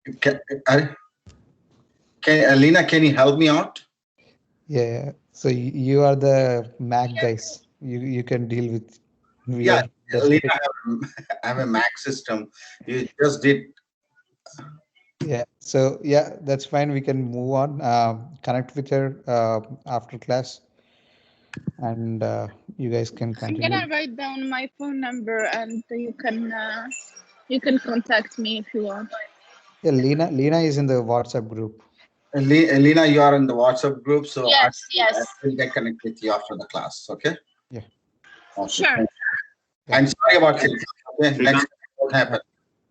Can, Lena, can you help me out? Yeah. So you are the Mac guys. You can deal with. We Yeah, are just Lena, I have a Mac system. You just did. yeah. So yeah, that's fine. We can move on. Connect with her after class, and you guys can I'm continue. gonna write down my phone number and you can contact me if you want. Yeah, Lena is in the WhatsApp group. Lena, you are in the WhatsApp group, so Yes, I yes. will get connected with you after the class. Okay. Yeah. Okay. Sure. Yeah. I'm sorry about it. Okay. Next Shrikant, time what happened.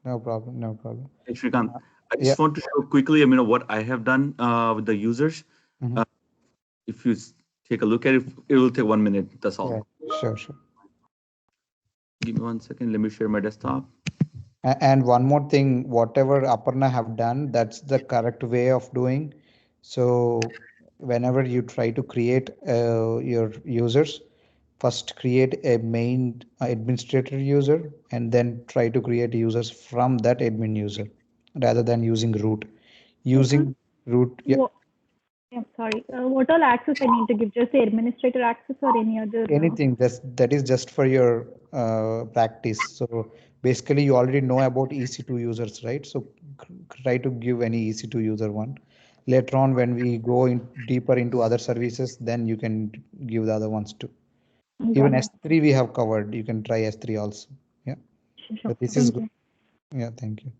No problem. No problem. hey, Shrikant, I Yeah. just want to show quickly, what I have done with the users. Mhm. Uh, if you take a look at it, it will take 1 minute. That's all. Yeah. Sure. Sure. Give me 1 second. Let me share my desktop. And one more thing, whatever Aparna have done, that's the correct way of doing. So whenever you try to create your users, first create a main administrator user and then try to create users from that admin user rather than using root. Using root, yeah, What, yeah, sorry. What all access I need to give? Just the administrator access or any other? anything that is just for your practice. So basically you already know about EC2 users, right? So try to give any EC2 user one. Later on when we go in deeper into other services, then you can give the other ones too. Even Got it. S3 we have covered. You can try S3 also. Yeah. Sure, So sure. this is Thank good. you. Yeah, thank you.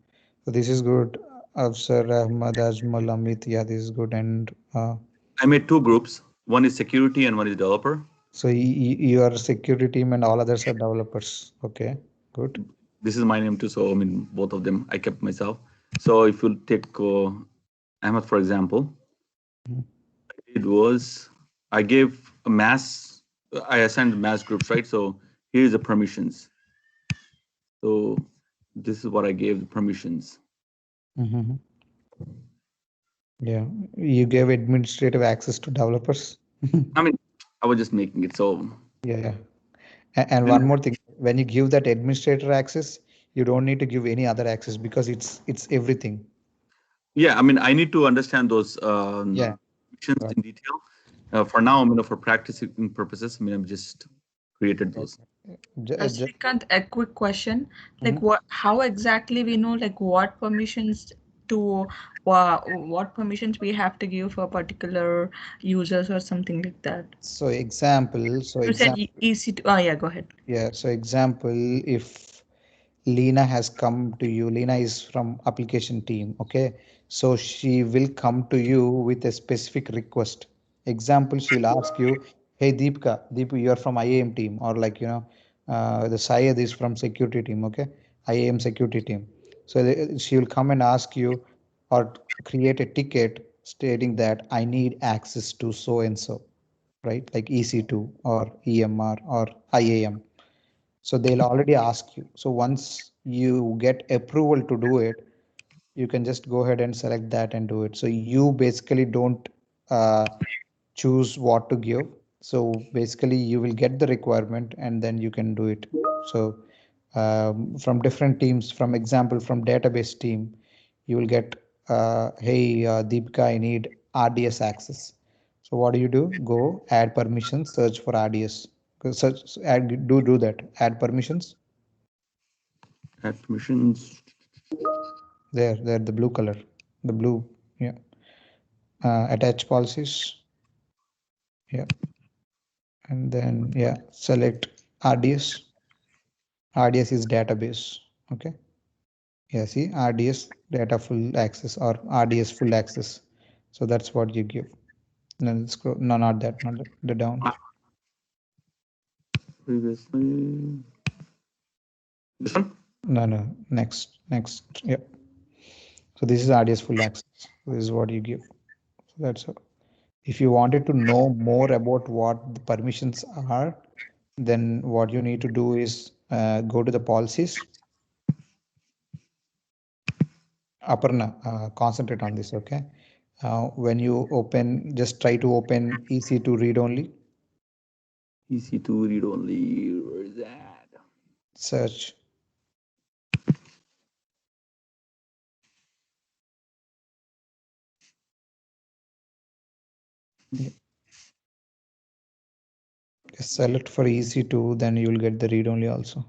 So this is good. Afsar Ahmad Ajmal Amit. Yeah, this is good. And I made two groups. One is security and one is developer. so you are security team and all others are developers. Okay, good. This is my name too. So both of them I kept myself. So if you take Ahmed for example, Mhm. it was I gave a mass. I assigned mass groups, right? So here's the permissions. So this is what I gave the permissions. Mhm. Yeah, you gave administrative access to developers. I mean, I was just making it so. Yeah, yeah. And Then one more thing, when you give that administrator access, you don't need to give any other access because it's everything. yeah, I need to understand those Yeah. permissions Got in detail. For now, for practicing purposes, I've just created it. those. Shrikant, a quick question. Like Mhm. how exactly we know like what permissions to what permissions we have to give for particular users or something like that? So example, You said easy to, oh yeah, go ahead. yeah, so example, if Lena has come to you, Lena is from application team, okay? So she will come to you with a specific request. Example, she'll ask you, hey Deepika, you are from IAM team, or like, the Syed is from security team, okay? IAM security team. So she will come and ask you or create a ticket stating that I need access to so and so, right? Like EC2 or EMR or IAM. So they'll already ask you. So once you get approval to do it, you can just go ahead and select that and do it. So you basically don't uh, choose what to give. So basically you will get the requirement and then you can do it. So from different teams, from example, from database team, you will get, hey, Deepika, I need RDS access. So what do? Go add permissions, search for RDS. Search, add, do that. Add permissions. Add permissions. There, the blue color, the blue, yeah. Attach policies, yeah. And then, yeah, select RDS. RDS is database, okay. Yeah, see, RDS data full access or RDS full access. So that's what you give. No, scroll, no, not that, not that, the down. Previously, this one. No, next, yeah. So this is RDS full access. This is what you give. So that's all. If you wanted to know more about what the permissions are, then what you need to do is go to the policies. Aparna, concentrate on this, okay? When you open, just try to open EC2 read only, EC2 read only. Where is that? search. Just select for EC2, then you will get the read-only also.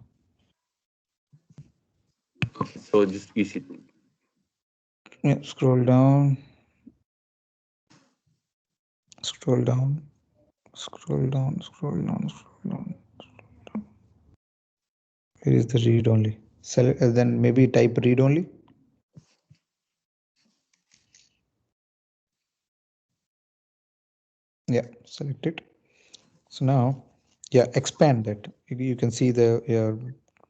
Okay, so just EC2. Yeah, scroll down, scroll down, scroll down, scroll down, scroll down. Here is the read-only. Select, then maybe type read-only. Yeah, select it. So now, yeah, expand that. You can see the your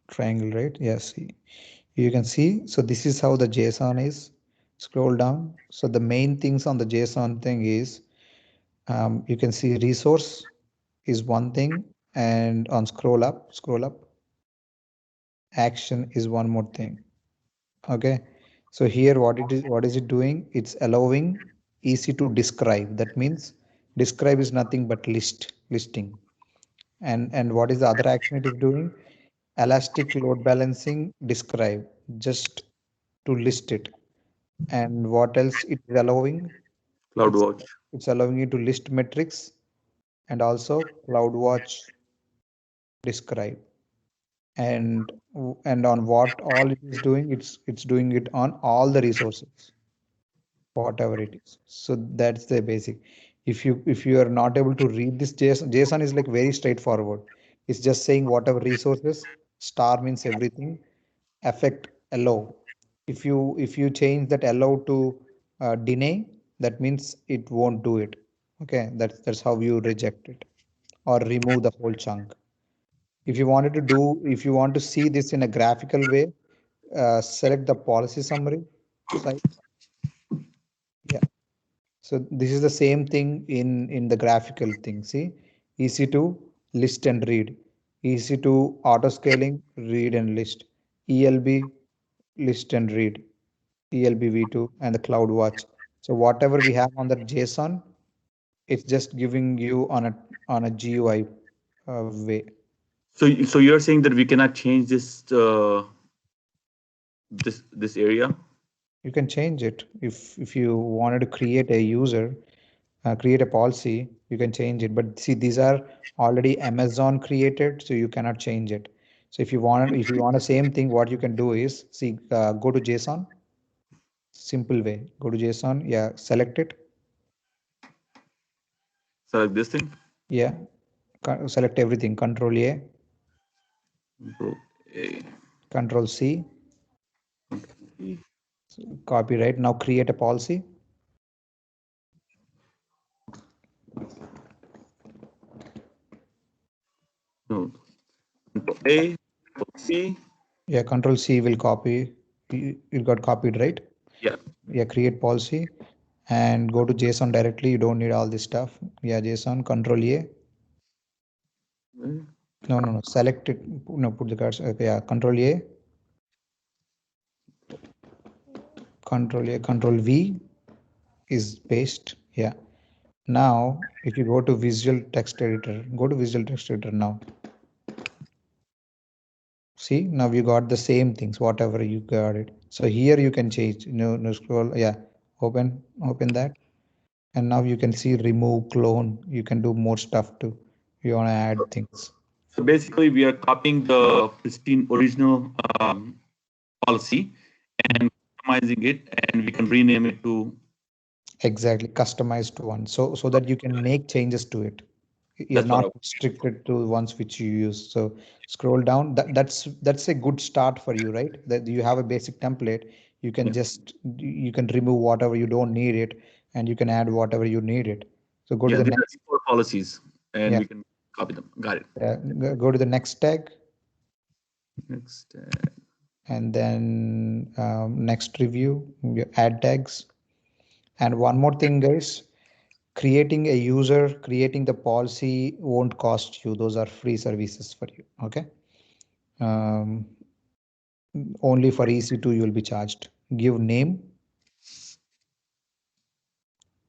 triangle, right? Yes, you can see. So this is how the JSON is. Scroll down. So the main things on the JSON thing is, you can see resource is one thing, and on scroll up, action is one more thing. Okay. So here what is it doing? It's allowing EC2 describe. That means describe is nothing but listing. And what is the other action it is doing? Elastic load balancing describe, just to list it. And what else it is allowing? It's CloudWatch. it's allowing you to list metrics, and also CloudWatch describe. And on what all it is doing, it's doing it on all the resources, whatever it is. So that's the basic. If you are not able to read this JSON is like very straightforward. It's just saying whatever resources, star means everything, affect allow. If you change that allow to deny, that means it won't do it. Okay, that's how you reject it or remove the whole chunk. If you want to see this in a graphical way, select the policy summary site. Yeah. So this is the same thing in the graphical thing. See, EC2 list and read, EC2 auto scaling, read and list, ELB list and read, ELB v2, and the CloudWatch. So whatever we have on the JSON, it's just giving you on a GUI way. So you're saying that we cannot change this area? You can change it if you wanted to create a user, create a policy, you can change it. But see, these are already Amazon created, so you cannot change it. So if you want the same thing, what you can do is, see, go to JSON. Simple way, go to JSON. Yeah, select it. Select this thing. Yeah, select everything. Control A, Control A. Control C, copy. Right now, create a policy. No. Control A. Control C. Yeah, Control C will copy. It got copied, right? Yeah. Yeah, create policy and go to JSON directly. You don't need all this stuff. Yeah, JSON, Control A. No. Select it. No, put the cards. Okay, yeah, Control A. Control A. Control V is paste. Yeah. Now, if you go to Visual Text Editor, go to Visual Text Editor now. See, now you got the same things, whatever you got it. So here you can change. No scroll. Yeah, open that. And now you can see remove, clone. You can do more stuff too. You want to add things. So basically, we are copying the pristine original policy and customizing it, and we can rename it to. Exactly, customized one. So that you can make changes to it. You're That's what not I want. restricted to ones which you use. So scroll down. That's a good start for you, right? That you have a basic template. You can Yeah. just you can remove whatever you don't need it, and you can add whatever you need it. So go to Yeah, the these are next. default policies, and Yeah, we can copy them. Got it. go to the next tag, Next. and then next review. Add tags. And one more thing, guys. Creating a user, creating the policy won't cost you. Those are free services for you. Okay. Um, Only for EC2 you will be charged. Give name.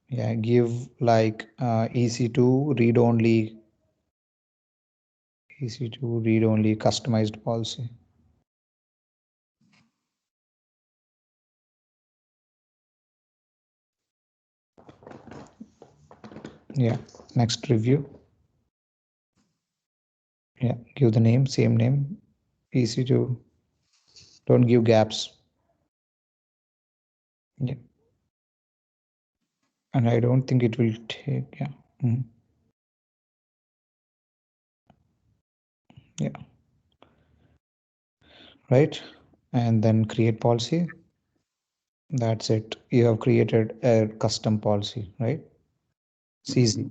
Yeah, give like EC2 read only, EC2 read only customized policy. Yeah. Next review. Yeah. Give the name, same name. Easy to, don't give gaps. Yeah. And I don't think it will take, yeah. Yeah. Right. And then create policy. That's it. You have created a custom policy, right? It's easy.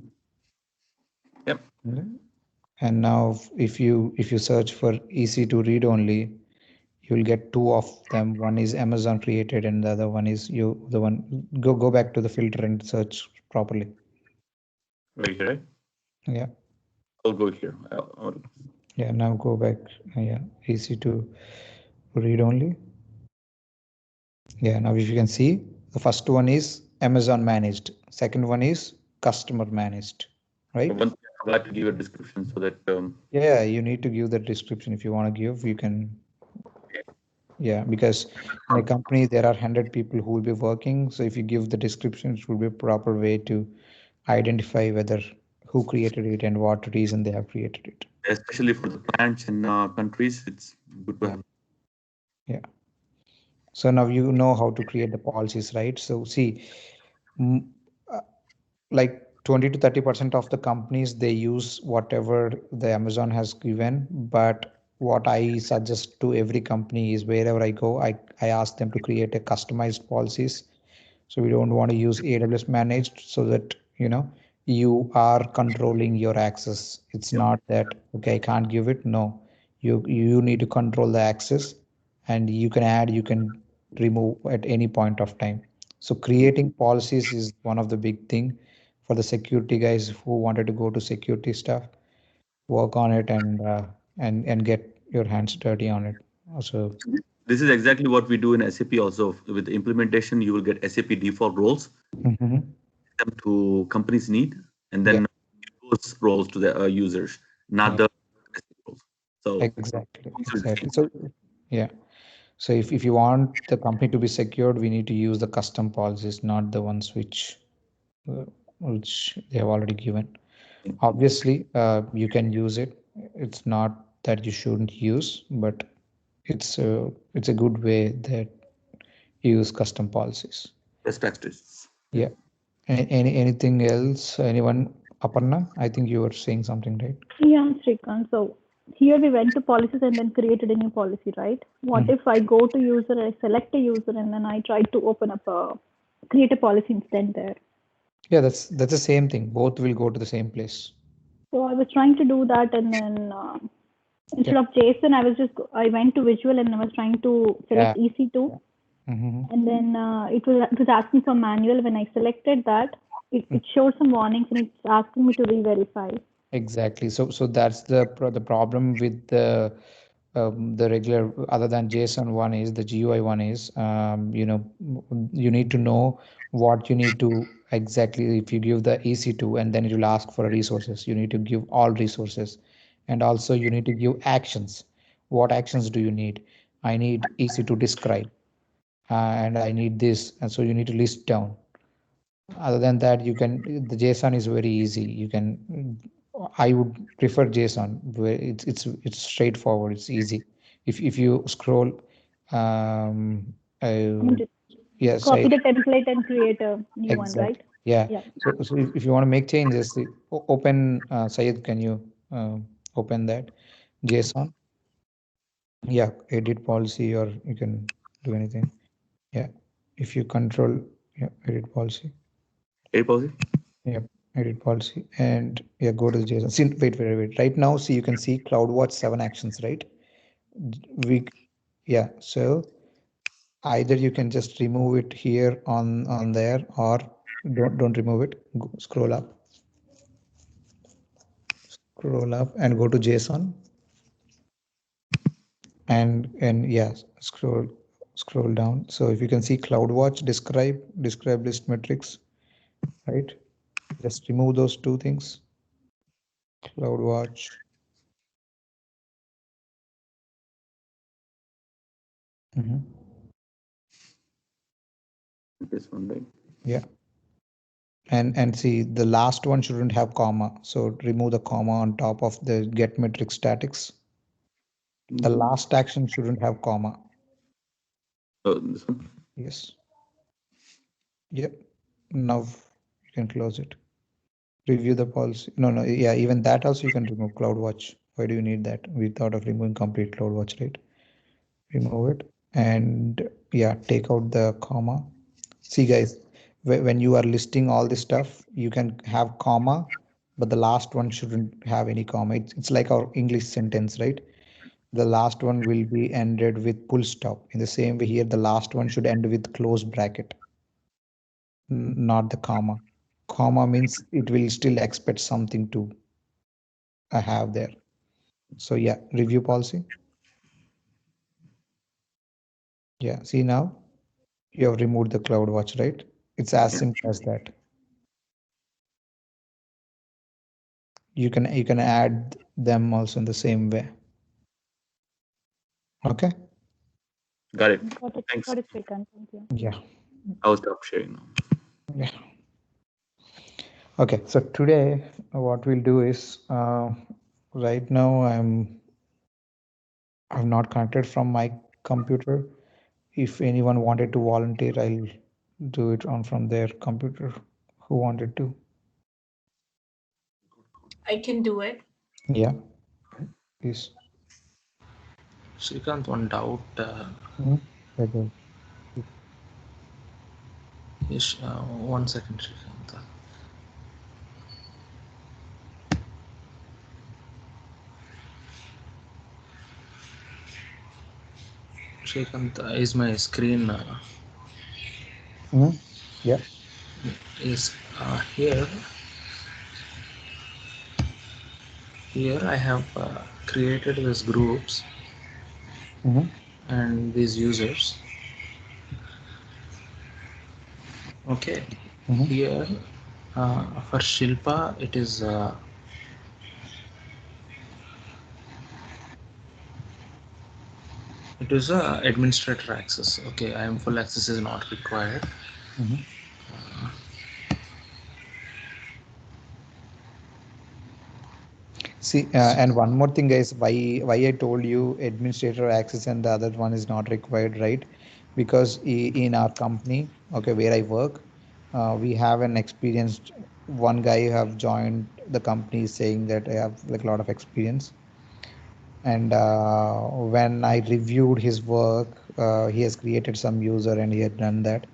Yep. And now if you search for EC2 read only, you will get two of them. One is Amazon created and the other one is you, the one, go back to the filter and search properly. Right here, right? Yeah. I'll go here. Yeah, now go back. Yeah, EC2 read only. Yeah, now if you can see, the first one is Amazon managed. Second one is customer managed, right? One thing I'd like to give a description so that Yeah, you need to give the description. If you want to give, you can. Yeah, because in a company there are 100 people who will be working. So if you give the description, it will be a proper way to identify whether who created it and what reason they have created it. especially for the plants and countries, it's good to have. Yeah. So now you know how to create the policies, right? So see, mm, like 20 to 30% of the companies, they use whatever the Amazon has given. But what I suggest to every company is wherever I go, I ask them to create a customized policies. So we don't want to use AWS managed, so that you are controlling your access. It's Yep. not that okay, I can't give it. No, you need to control the access, and you can add, you can remove at any point of time. So creating policies is one of the big thing for the security guys who wanted to go to security stuff. Work on it and get your hands dirty on it. So This is exactly what we do in SAP also. With the implementation, you will get SAP default roles mhm. them to companies need, and Yeah, then those roles to the users, not yeah, the SAP roles. So exactly. So yeah. So if you want the company to be secured, we need to use the custom policies, not the ones uh, which they have already given. Obviously, you can use it. It's not that you shouldn't use, but it's a good way that you use custom policies. best practices. Yeah. Yeah. Anything else? Anyone? Aparna, I think you were saying something, right? Yeah, Srikant. So here we went to policies and then created a new policy, right? What Mhm. if I go to user, I select a user, and then I try to open up a create a policy instead there? Yeah, that's the same thing. Both will go to the same place. So I was trying to do that, and then Yeah. instead of JSON, I went to visual and I was trying to Yeah. select EC2, Mhm. and then it was asking for manual. When I selected that, it showed some warnings and it's asking me to re-verify. Exactly. So that's the problem with the regular, other than JSON one, is the GUI one is, you need to know what you need to exactly. If you give the EC2 and then it will ask for resources, you need to give all resources, and also you need to give actions. What actions do you need? I need EC2 describe, and I need this, and so you need to list down. Other than that, you can, the JSON is very easy. You can, I would prefer JSON where it's straightforward, it's easy. If you scroll, um I mean, uh, just yes, copy the template and create a new one, right? exactly, yeah. Yeah. So if you want to make changes, open, Sayed, can you open that JSON? Yeah, edit policy, or you can do anything. Yeah, if you control, yeah, edit policy. Hey, Pausi? Yep, edit policy, and yeah, go to the JSON. See, wait. Right now, see, you can see CloudWatch 7 actions, right? We, yeah. So either you can just remove it here on there, or don't remove it. Scroll up, and go to JSON, and yeah, scroll down. So if you can see CloudWatch describe list metrics, right? Just remove those two things. CloudWatch. Mhm. This one, right? Yeah. And see, the last one shouldn't have comma. So remove the comma on top of the get metric statics. The last action shouldn't have comma. Oh, this one. Yes. Yep. Now you can close it. Review the policy. No, yeah, even that also you can remove CloudWatch. Why do you need that? We thought of removing complete CloudWatch, right? Remove it and yeah, take out the comma. See guys, when you are listing all this stuff, you can have comma, but the last one shouldn't have any comma. It's like our English sentence, right? The last one will be ended with full stop. In the same way here, the last one should end with close bracket, not the comma. Comma means it will still expect something to have there. So yeah, review policy. Yeah, see now you have removed the CloudWatch, right? It's as simple as that. You can add them also in the same way. Okay. Got it. Got it. Thanks. Got it, Srikanth. Thank you. Yeah. I'll stop sharing now. Yeah. Okay. So today what we'll do is right now I'm not connected from my computer. If anyone wanted to volunteer, I'll do it on from their computer. Who wanted to? I can do it. Yeah. Please. Srikanth, one doubt. Okay. Yes, 1 second, Srikanth. Srikanth, is my screen Yeah. is here. Here I have created these groups and these users. Okay. Here for Shilpa, it is administrator access. Okay, I am full access is not required. See, and one more thing, guys, why I told you administrator access and the other one is not required, right? Because in our company, okay, where I work, we have an experienced one guy who have joined the company saying that I have like a lot of experience. And when I reviewed his work, he has created some user and he had done that.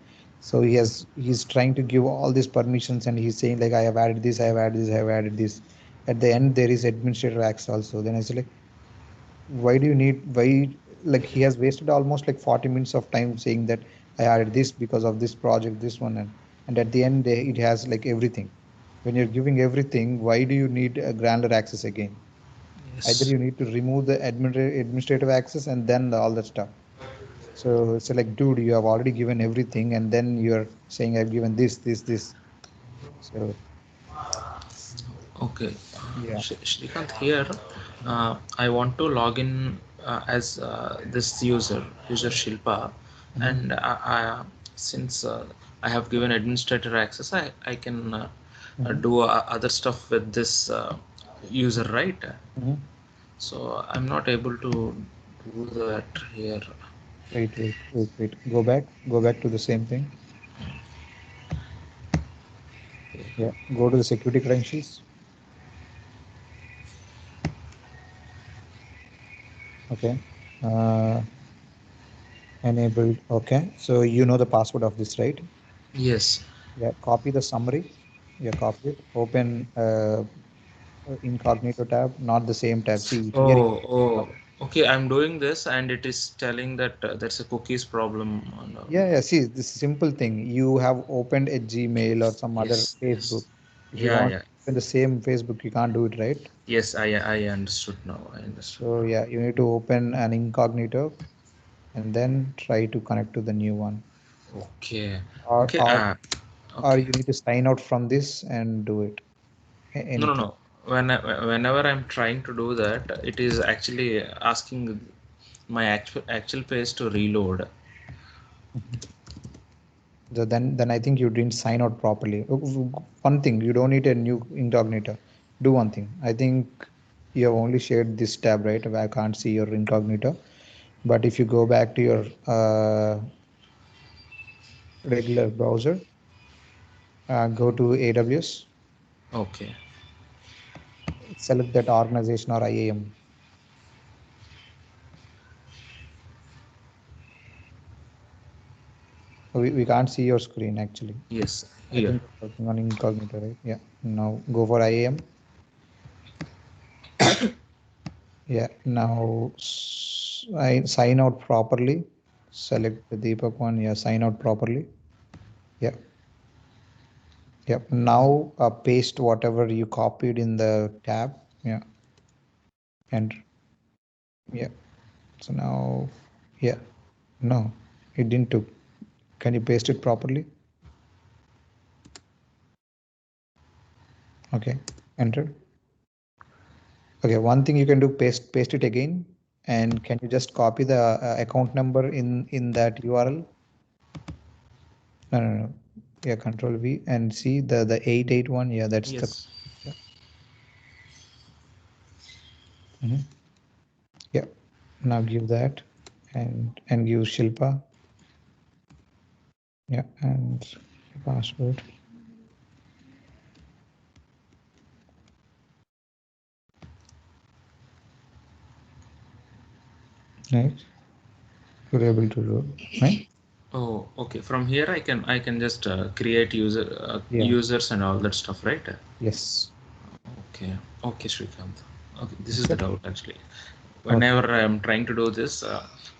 So he's trying to give all these permissions and he's saying like I have added this, I have added this, I have added this. At the end there is administrator access also. Then I say like, why do you need why like he has wasted almost like 40 minutes of time saying that I added this because of this project, this one, and at the end it has like everything. When you're giving everything, why do you need a granular access again? Either yes. you need to remove the administrative access and then all that stuff. So it's like, dude, you have already given everything, and then you're saying I've given this. So Okay, yeah. Shrikant, here I want to log in as this user Shilpa, and since I have given administrator access, I can do other stuff with this user, right? So I'm not able to do that here. Wait. Go back to the same thing. Yeah, go to the security credentials. Okay. Uh, enabled. Okay. So you know the password of this, right? Yes. Yeah. Copy the summary. Yeah, copy it. Open incognito tab, not the same tab. See here. Oh, okay. I'm doing this, and it is telling that there's a cookies problem. Yeah. See, this simple thing. You have opened a Gmail or some other Yes, Facebook. yes. If you Yeah, want yeah. to open the same Facebook, you can't do it, right? Yes, I understood now. I understood. So yeah, you need to open an incognito and then try to connect to the new one. Okay. Or Okay. or or Okay. you need to sign out from this and do it. No, no, Anything. no. Whenever I'm trying to do that, it is actually asking my actual page to reload. Then I think you didn't sign out properly. One thing, you don't need a new incognito. Do one thing. I think you have only shared this tab, right? I can't see your incognito. But if you go back to your regular browser, go to AWS, Okay. select that organization or IAM. We can't see your screen actually. Yes. I Here. think you're working on incognito, right? Yeah. Now go for IAM. Yeah. Now I sign out properly. Select the Deepak one. Yeah. Sign out properly. Yeah. Yep. Now paste whatever you copied in the tab. Yeah. And yeah. So now, yeah. No, it didn't took. Can you paste it properly? Okay. Enter. Okay. One thing you can do, paste it again. And can you just copy the account number in that URL? No. Yeah. Control V and see the 881. Yeah. That's the. Yes. Yeah. Mm-hmm. Yeah. Now give that and give Shilpa. Yeah. And password. Right. You're able to do, right? Oh, okay. From here I can just create Yeah. users and all that stuff, right? Yes. Okay. Okay, Srikanth. Okay, this is the Okay. doubt actually. Okay. Whenever I am trying to do this,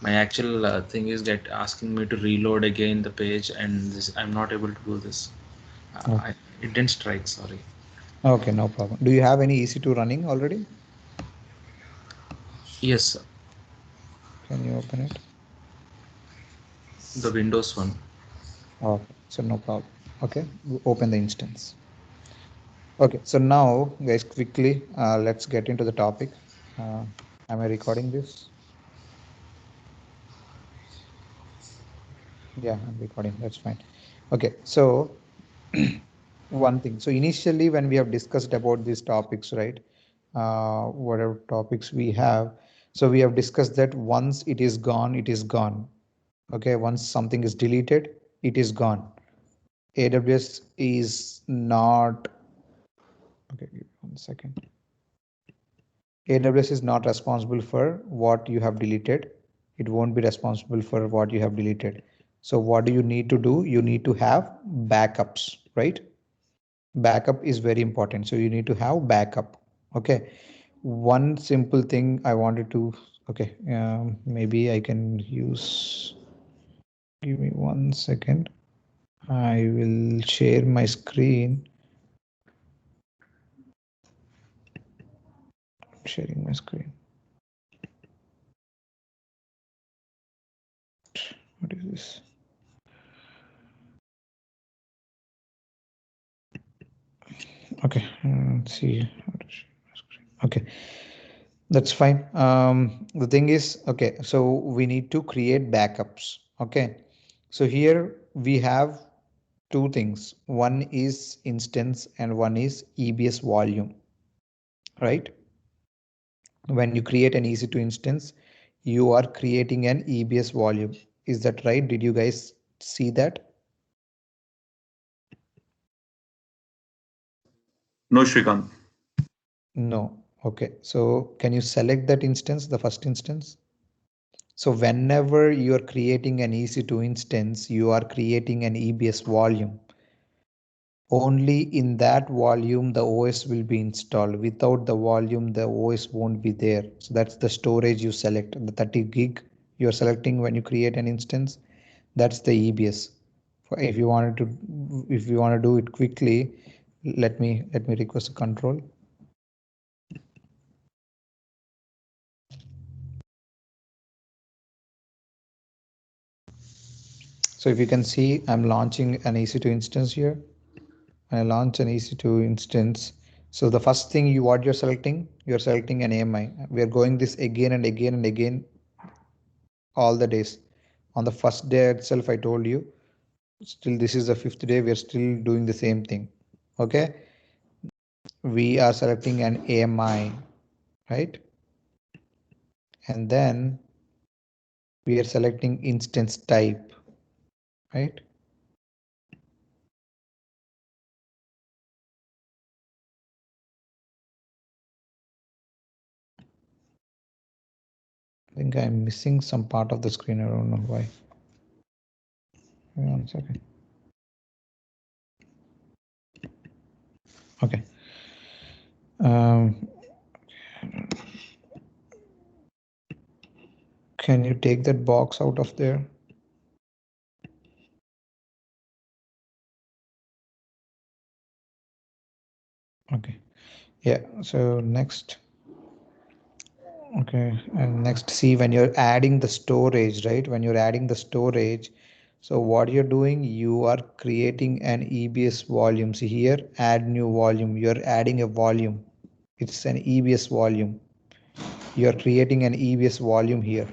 my actual thing is that asking me to reload again the page, and this I'm not able to do this. Okay. It didn't strike. Sorry. Okay, no problem. Do you have any EC2 running already? Yes, sir. Can you open it? The Windows one. Okay, so no problem. Okay, open the instance. Okay, so now guys, quickly, let's get into the topic. Am I recording this? Yeah, I'm recording. That's fine. Okay, so one thing. So initially, when we have discussed about these topics, right? Whatever topics we have, so we have discussed that once it is gone, it is gone. Okay, once something is deleted, it is gone. AWS is not. Okay, give me 1 second. AWS is not responsible for what you have deleted. It won't be responsible for what you have deleted. So what do you need to do? You need to have backups, right? Backup is very important. So you need to have backup. Okay. One simple thing I wanted to, okay, maybe I can use, give me 1 second. I will share my screen. Sharing my screen. What is this? Okay, let's see how to share my screen. Okay, that's fine. The thing is, okay, so we need to create backups. Okay, so here we have two things. One is instance and one is EBS volume, right? When you create an EC2 instance, you are creating an EBS volume. Is that right? Did you guys see that? No, Shrikant. No. Okay. So can you select that instance, the first instance? So whenever you are creating an EC2 instance, you are creating an EBS volume. Only in that volume, the OS will be installed. Without the volume, the OS won't be there. So that's the storage you select. The 30 gig you're selecting when you create an instance, that's the EBS. If you wanted to, if you want to do it quickly, let me request a control. So if you can see, I'm launching an EC2 instance here. I launch an EC2 instance. So the first thing what you're selecting an AMI. We are going this again and again and again all the days. On the first day itself, I told you Still, this is the 5th day. We are still doing the same thing. Okay. We are selecting an AMI, right? And then we are selecting instance type, right? I think I'm missing some part of the screen. I don't know why. Hang on a second. Okay. Can you take that box out of there? Okay. Yeah. So next. Okay. And next, see when you're adding the storage, right? When you're adding the storage, so what you're doing, you are creating an EBS volume. See here, add new volume. You're adding a volume. It's an EBS volume. You're creating an EBS volume here.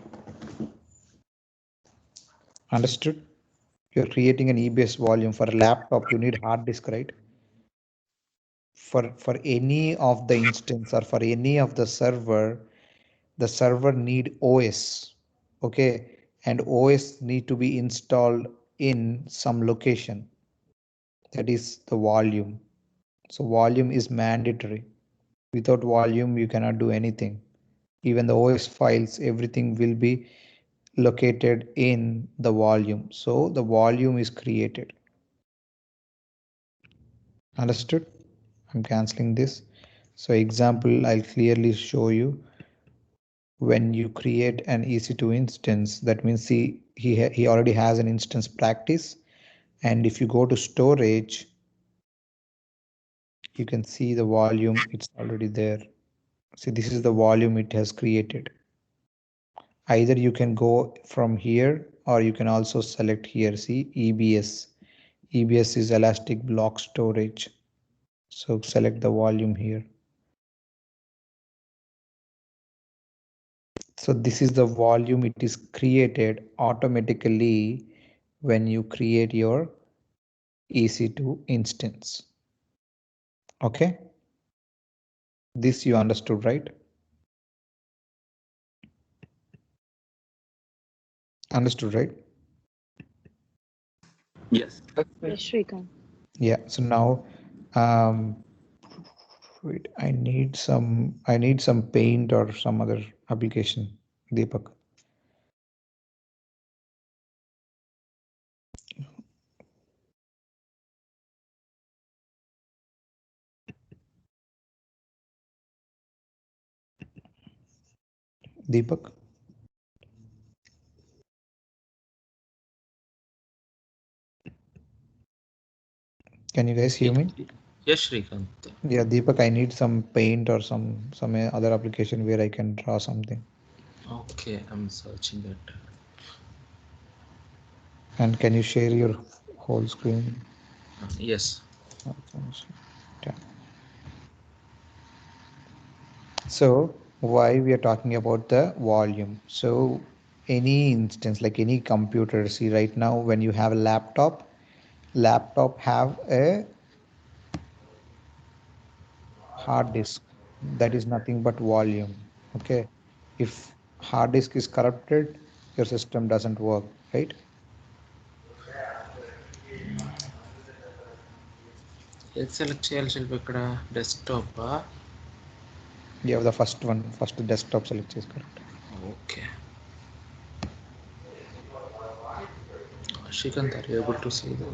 Understood? You're creating an EBS volume. For a laptop, you need hard disk, right? For any of the instance or for any of the server need OS. Okay. And OS need to be installed in some location. That is the volume. So volume is mandatory. Without volume, you cannot do anything. Even the OS files, everything will be located in the volume. So the volume is created. Understood? I'm canceling this. So example, I'll clearly show you. When you create an EC2 instance, that means he already has an instance practice. And if you go to storage, you can see the volume, it's already there. See, this is the volume it has created. Either you can go from here or you can also select here. See, EBS. EBS is elastic block storage. So select the volume here. So this is the volume it is created automatically when you create your EC2 instance. Okay. This you understood, right? Understood, right? Yes. Yes, Shrikant. Yeah. So now, wait, I need some paint or some other application. Deepak. Deepak. Can you guys hear me? Yes, Shrikant. Yeah, Deepak, I need some paint or some other application where I can draw something. Okay, I'm searching it. And can you share your whole screen? Yes. So why we are talking about the volume? So any instance, like any computer, see right now when you have a laptop have a hard disk. That is nothing but volume. Okay. If hard disk is corrupted, your system doesn't work, right? ఏది select చేయాలి శిల్ప ఇక్కడ desktop You have the first desktop select is correct. Okay Shrikant, are you able to see the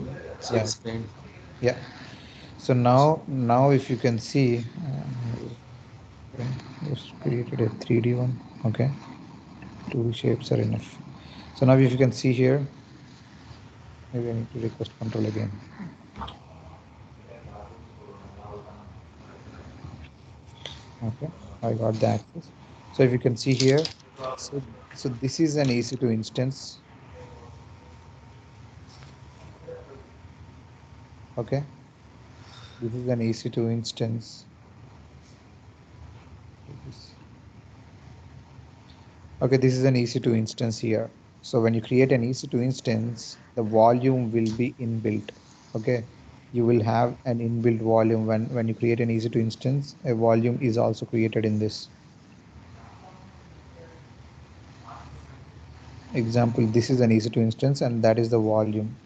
Yeah. screen? Yeah. So now if you can see, just created a 3D one. Okay. 2D shapes are enough. So now if you can see here, maybe I need to request control again. Okay, I got the access. So if you can see here, so this is an EC2 instance. Okay, this is an EC2 instance. Okay, this is an EC2 instance here. So when you create an EC2 instance, the volume will be inbuilt. Okay, you will have an inbuilt volume when you create an EC2 instance. A volume is also created in this. Example, this is an EC2 instance and that is the volume.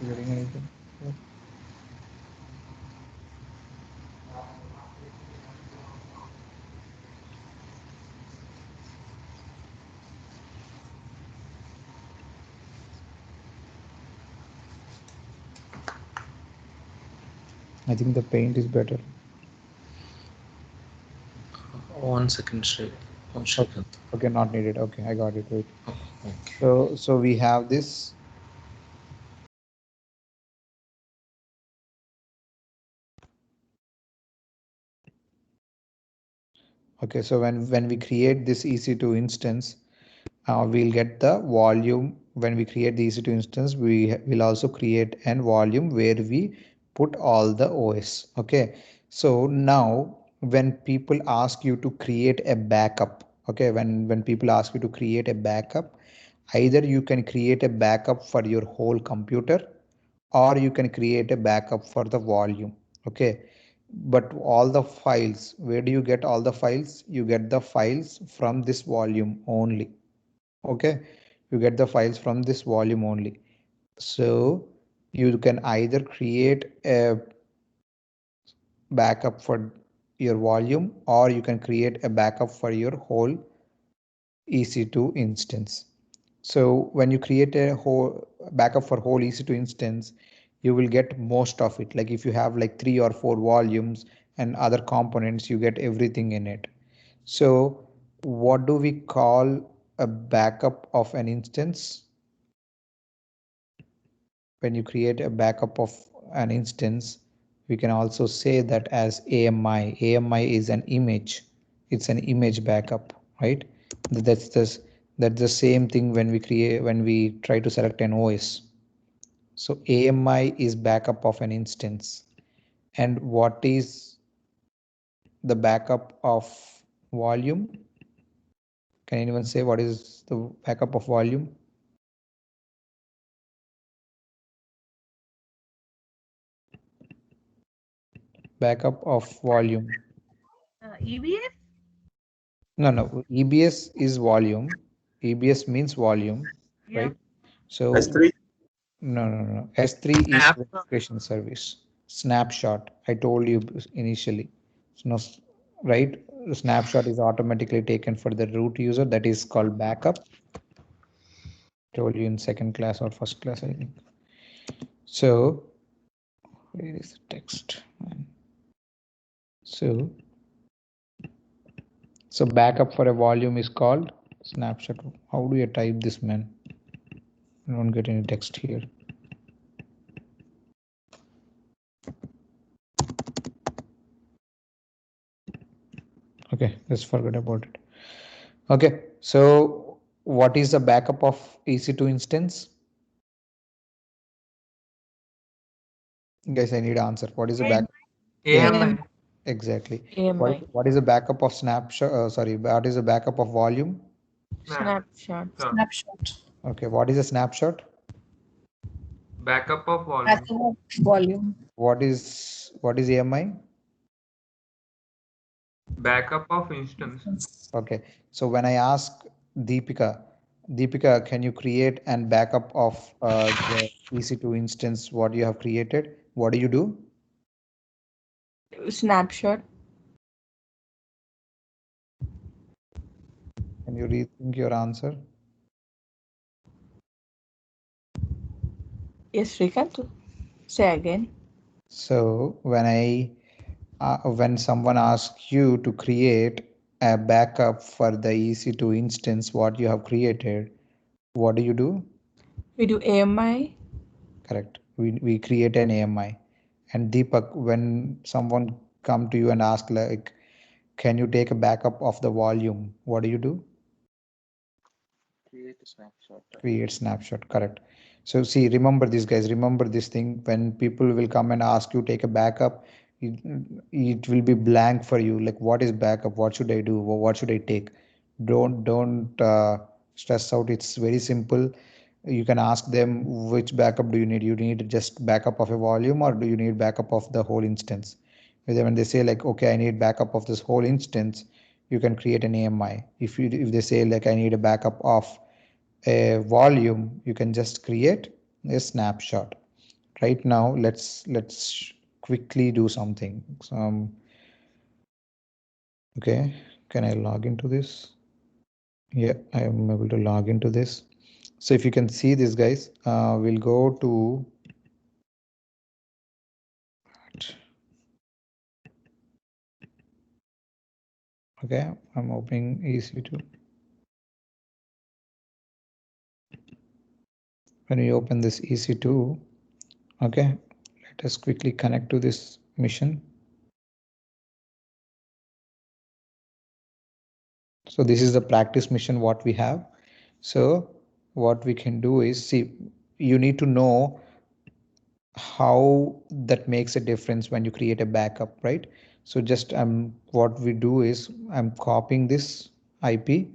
You getting anything? I think the paint is better. 1 second, Sri. Srikanth. Okay, not needed. Okay, I got it. Wait. Okay. So we have this. Okay, so when we create this EC2 instance, we'll get the volume. When we create the EC2 instance, we will also create an volume where we put all the OS. Okay, so now when people ask you to create a backup, okay, when people ask you to create a backup, either you can create a backup for your whole computer or you can create a backup for the volume. Okay, but all the files, where do you get all the files? You get the files from this volume only. Okay, you get the files from this volume only. So you can either create a backup for your volume or you can create a backup for your whole EC2 instance. So when you create a whole backup for whole EC2 instance, you will get most of it. Like if you have like 3 or 4 volumes and other components, you get everything in it. So what do we call a backup of an instance? When you create a backup of an instance, we can also say that as AMI. AMI is an image. It's an image backup, right? That's the same thing when we try to select an OS. So AMI is backup of an instance. And what is the backup of volume? Can anyone say what is the backup of volume? Backup of volume. EBS? No. EBS is volume. EBS means volume, Yeah. right? So S3. no. S3 is registration service. Snapshot. I told you initially. So no, right? The snapshot is automatically taken for the root user. That is called backup. I told you in second class or first class, I think. So where is the text? So backup for a volume is called snapshot. How do you type this, man? I don't get any text here. Okay, let's forget about it. Okay, so what is the backup of EC2 instance? Guys, I need an answer. What is the backup? AMI. Exactly. AMI. What is the backup of snapshot? What is the backup of volume? Snapshot. Okay, what is a snapshot? Backup of volume. Backup of volume. What is AMI? Backup of instance. Okay, so when I ask Deepika, can you create and backup of the EC2 instance what you have created? What do you do? Snapshot. Can you rethink your answer? Yes, Srikanth. Say again. So when someone asks you to create a backup for the EC2 instance what you have created, what do? We do AMI. Correct. We create an AMI. And Deepak, when someone come to you and ask like, can you take a backup of the volume? What do? Create a snapshot. Create snapshot. Correct. So see, remember this, guys. Remember this thing. When people will come and ask you take a backup, it will be blank for you. Like, what is backup? What should I do? What should I take? Don't stress out. It's very simple. You can ask them which backup do you need. You need just backup of a volume, or do you need backup of the whole instance? When they say like, okay, I need backup of this whole instance, you can create an AMI. If they say like, I need a backup of a volume, you can just create a snapshot. Right now, let's quickly do something. Okay, can I log into this? Yeah, I am able to log into this. So if you can see this, guys, we'll go to okay, I'm opening EC2. When we open this EC2, okay, let us quickly connect to this mission. So this is the practice mission what we have. So what we can do is, see, you need to know how that makes a difference when you create a backup, right? So just what we do is I'm copying this IP.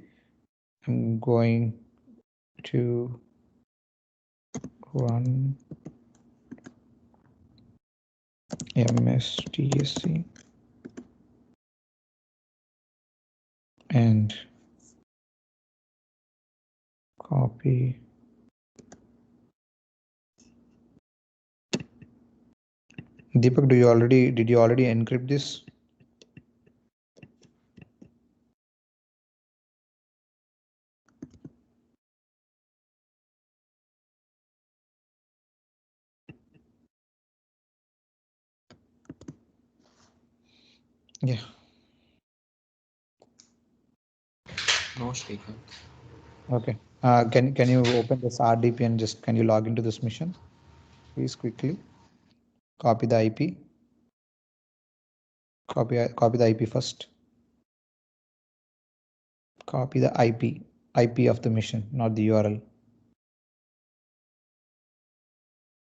I'm going to run MSTSC and copy. Deepak, did you already encrypt this? Yeah. No, Shrikant. Okay. Can you open this RDP and just can you log into this mission? Please quickly. Copy the IP. Copy the IP first. Copy the IP of the mission, not the URL.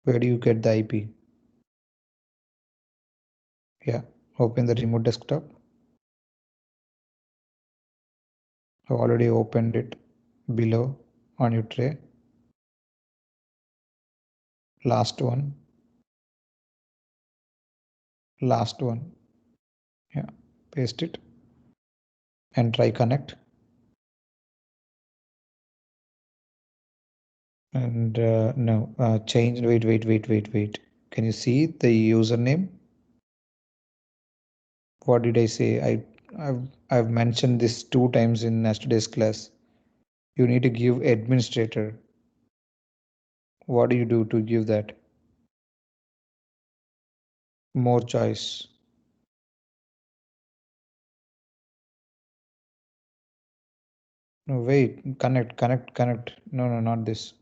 Where do you get the IP? Yeah. Open the remote desktop. I've already opened it below on your tray. Last one. Last one. Yeah. Paste it and try connect. And no, change. Wait. Can you see the username? What did I say? I've mentioned this 2 times in yesterday's class. You need to give administrator. What do you do to give that? More choice. No, wait, connect. No, not this.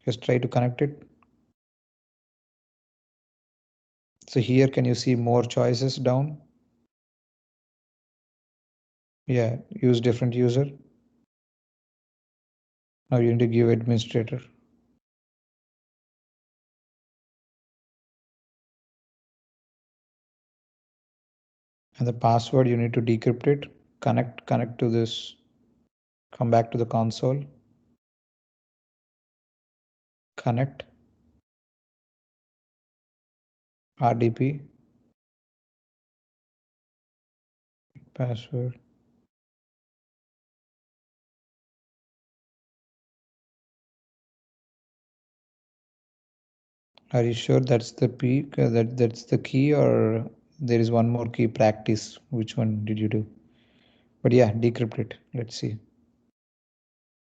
Just try to connect it. So here, can you see more choices down? Yeah, use different user. Now you need to give administrator. And the password, you need to decrypt it. Connect to this. Come back to the console. Connect. RDP. Password. Are you sure that's the peak? That's the key, or there is one more key, practice? Which one did you do? But yeah, decrypt it. Let's see.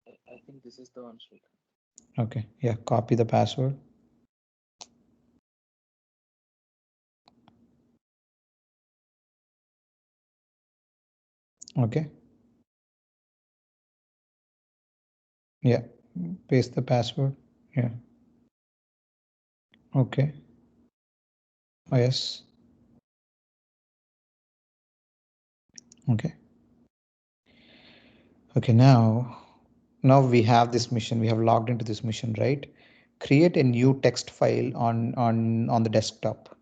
I think this is the one, Shrikant. Okay, yeah, copy the password. Okay. Yeah, paste the password. Yeah. Okay. Oh, yes. Okay. Okay, now we have this mission. We have logged into this mission, right? Create a new text file on the desktop.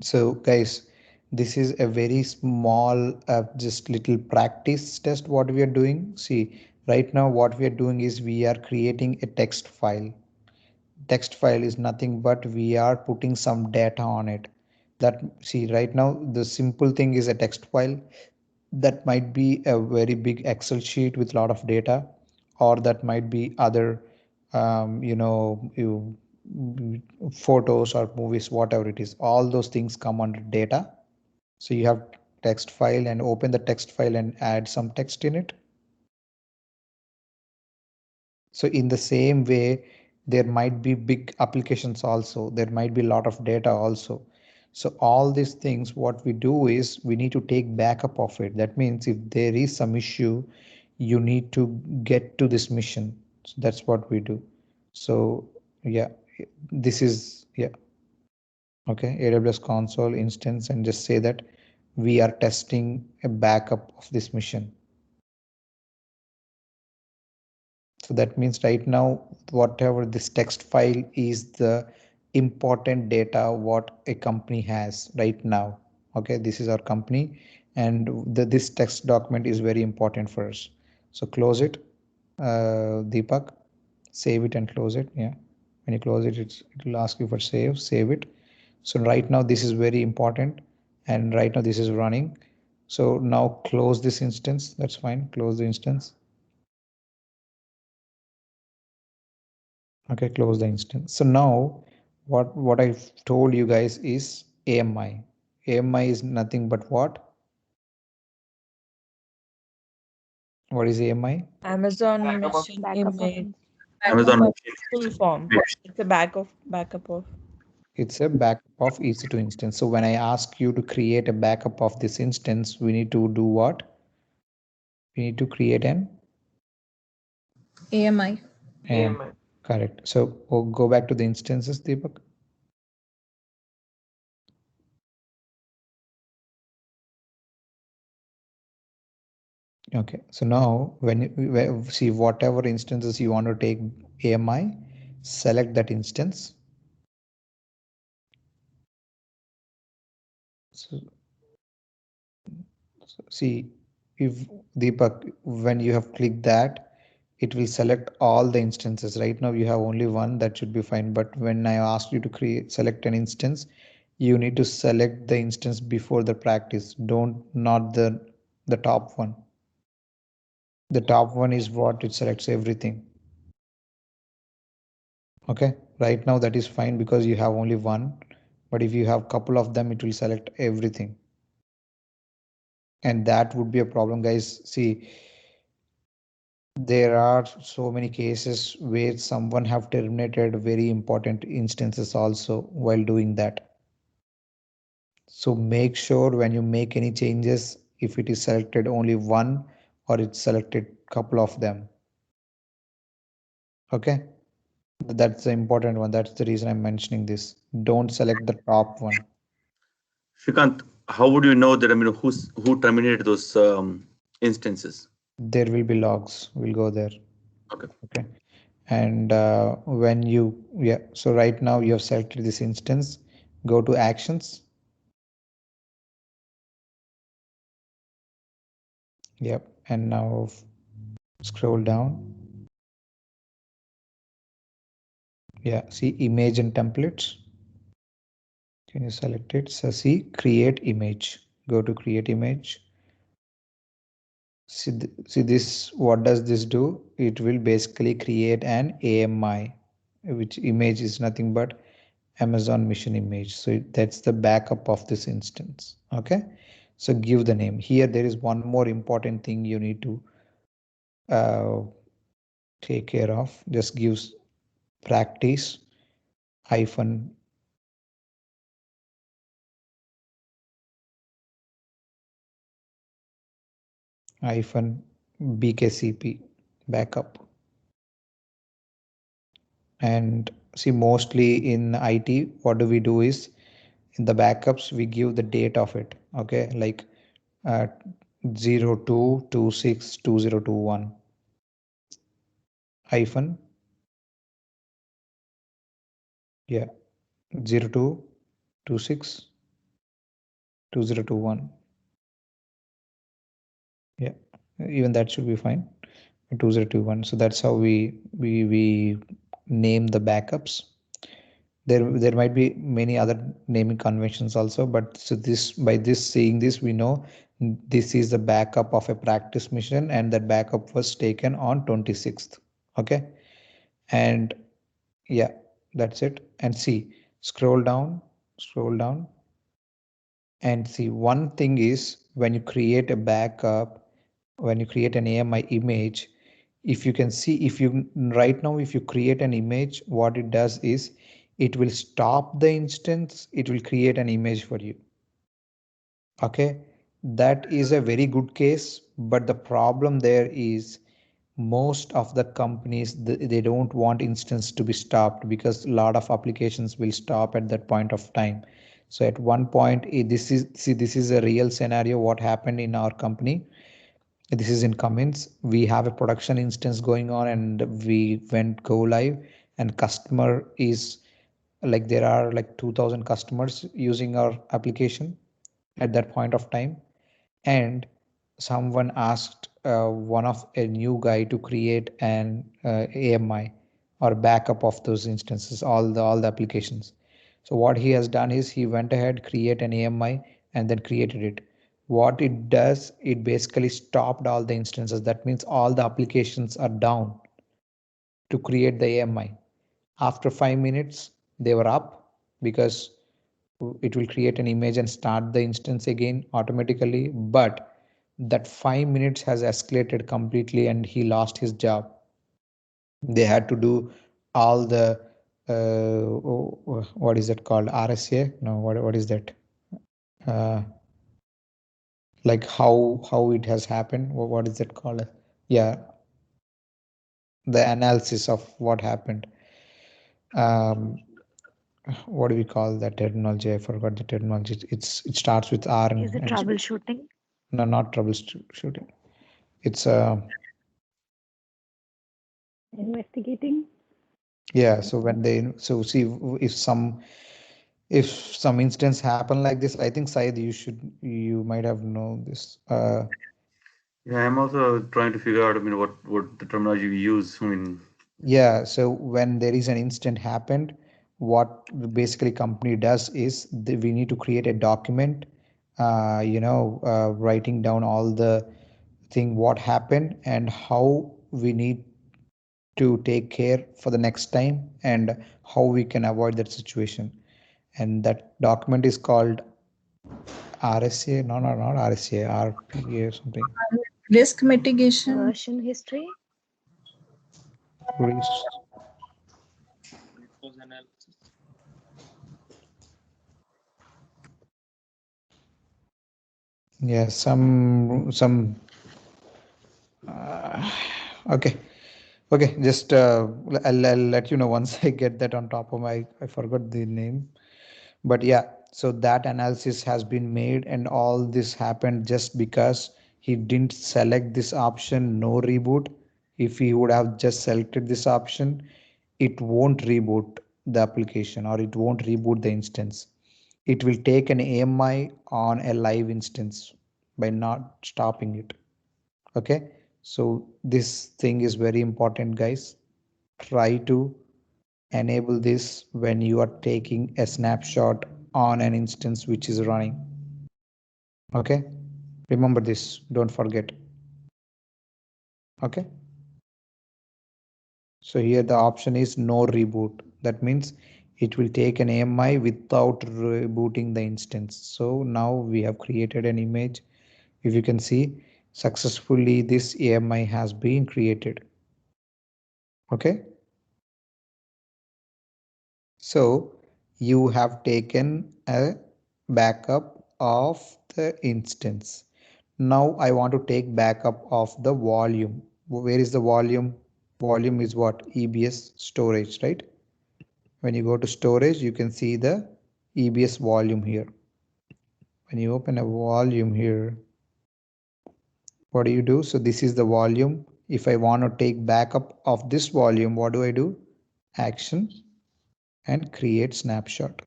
So guys, this is a very small, just little practice test what we are doing. See, right now what we are doing is we are creating a text file. Text file is nothing but we are putting some data on it. That, see, right now the simple thing is a text file. That might be a very big Excel sheet with a lot of data, or that might be other, photos or movies, whatever it is. All those things come under data. So you have text file and open the text file and add some text in it. So in the same way, there might be big applications also. There might be a lot of data also. So all these things, what we do is we need to take backup of it. That means if there is some issue, you need to get to this mission. So that's what we do. So yeah, this is, yeah. Okay, AWS console instance, and just say that we are testing a backup of this mission. So that means right now, whatever this text file is the important data what a company has right now. Okay, this is our company, and this text document is very important for us. So close it, Deepak, save it and close it. Yeah, when you close it, it will ask you for save it. So right now this is very important, and right now this is running. So now close this instance. That's fine. Close the instance. Okay, close the instance. So now what I've told you guys is AMI. AMI is nothing but what? What is AMI? Amazon Backup of machine Backup of image. Amazon Backup of full form. machine. It's a backup of. It's a backup of EC2 instance. So when I ask you to create a backup of this instance, we need to do what? We need to create an AMI. AMI. correct. So go back to the instances, Deepak. Okay, so now when you see whatever instances you want to take AMI, select that instance. So see, if Deepak, when you have clicked that, it will select all the instances. Right now you have only one, that should be fine. But when I ask you to select an instance, you need to select the instance before the practice. Don't, not the top one. The top one is what it selects everything. Okay, right now that is fine because you have only one. But if you have couple of them, it will select everything. And that would be a problem, guys. See, there are so many cases where someone have terminated very important instances also while doing that. So make sure when you make any changes, if it is selected only one or it's selected couple of them. Okay, that's the important one. That's the reason I'm mentioning this. Don't select the top one. Shrikant, how would you know that, who terminated those instances? There will be logs. We'll go there. Okay. Okay. And when you, yeah, so right now you have selected this instance, go to actions. Yep. And now scroll down. Yeah, see image and templates. Can you select it? So see create image. Go to create image. See this, what does this do? It will basically create an AMI, which image is nothing but Amazon mission image. So that's the backup of this instance. Okay. So give the name. Here there is one more important thing you need to take care of. Just gives practice hyphen bkcp backup. And see, mostly in IT, what do we do is in the backups we give the date of it. Okay, like uh, 02262021 hyphen, yeah, 0226 2021. Yeah, even that should be fine. 2021. So that's how we name the backups. There might be many other naming conventions also, but so this by this seeing this we know this is the backup of a practice mission, and that backup was taken on 26th. Okay, and yeah, that's it. And see, scroll down, and see, one thing is when you create a backup, when you create an AMI image, if you can see, if you right now, if you create an image, what it does is it will stop the instance, it will create an image for you. Okay, that is a very good case, but the problem there is most of the companies they don't want instance to be stopped because a lot of applications will stop at that point of time. So at one point, this is a real scenario what happened in our company. This is in comments. We have a production instance going on and we went go live, and customer is like there are like 2000 customers using our application at that point of time. And someone asked one of a new guy to create an AMI or backup of those instances, all the applications. So what he has done is he went ahead, create an AMI, and then created it. What it does, it basically stopped all the instances. That means all the applications are down to create the AMI. After 5 minutes, they were up because it will create an image and start the instance again automatically. But that 5 minutes has escalated completely and he lost his job. They had to do all the what is it called, RSA? No, what is that? Uh, like how it has happened. What is it called? Yeah, the analysis of what happened. What do we call that terminology? I forgot the terminology. It starts with R. Is it troubleshooting? No, not troubleshooting. It's Investigating. yeah. So when they see if some instance happen like this, I think Said you might have known this. Yeah, I'm also trying to figure out, I mean, what the terminology we use. I mean, Yeah, so when there is an incident happened, what basically company does is we need to create a document, writing down all the thing what happened and how we need to take care for the next time and how we can avoid that situation. And that document is called RSA, no, not RSA, RPA or something. Risk mitigation. Version history? Yeah, some okay. Okay, just I'll let you know once I get that on top of I forgot the name. But yeah, so that analysis has been made and all this happened just because he didn't select this option, no reboot. If he would have just selected this option, it won't reboot the application or it won't reboot the instance. It will take an AMI on a live instance by not stopping it. Okay, so this thing is very important, guys. Try to enable this when you are taking a snapshot on an instance which is running. Okay, remember this, don't forget. Okay, so here the option is no reboot. That means it will take an AMI without rebooting the instance. So now we have created an image. If you can see, successfully this AMI has been created. Okay, so you have taken a backup of the instance. Now I want to take backup of the volume. Where is the volume? Volume is what? EBS storage, right? When you go to storage, you can see the EBS volume here. When you open a volume here, what do you do? So this is the volume. If I want to take backup of this volume, what do I do? Action and create snapshot.